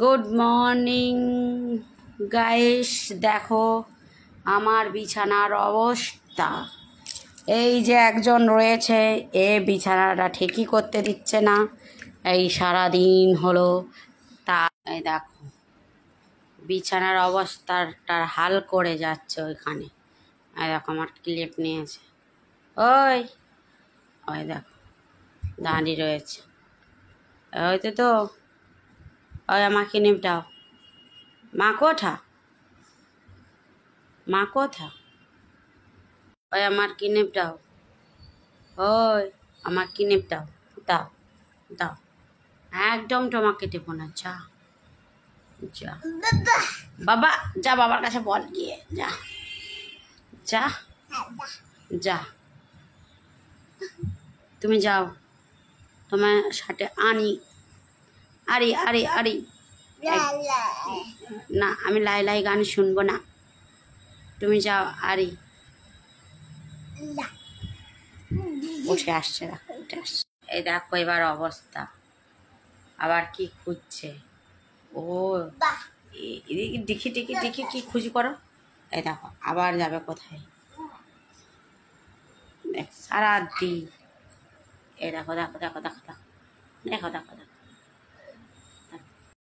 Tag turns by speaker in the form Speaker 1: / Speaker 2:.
Speaker 1: Good morning guys, দেখো আমার বিছানার অবস্থা। এই যে একজন রয়েছে, এ বিছানাটা ঠিকই করতে দিচ্ছে না। এই সারাদিন হলো তা। এই দেখো বিছানার অবস্থাটার হাল করে যাচ্ছে ওইখানে। এই দেখো আমার ক্লিপ নিয়েছে। ওই ওই দেখো দাঁড়িয়ে রয়েছে। হয়তো তো ওই আমাকে নিপটাও। মা কোথা? মা কোথা? ওই আমার কিনেপ দাও। ওই আমার কিনেপ দাও। দাও দাও। একদম তোমাকে দেবো না। যা যা বাবা, যা বাবার কাছে বল গিয়ে। যা যা যা, তুমি যাও, তোমার সাথে আনি। আরে আরে আরে না, আমি লাই লাই গান শুনবো না। তুমি যাও। আরে উঠে আসছে, দেখো উঠে আসছে। এই দেখো এবার অবস্থা, আবার কি খুঁজছে ও। দেখি দেখি দেখি কি খুঁজি করো। এই দেখো আবার যাবে কোথায়। দেখ সারা দিন। এই দেখো দেখো দেখো দেখো দেখো দেখো দেখো দেখো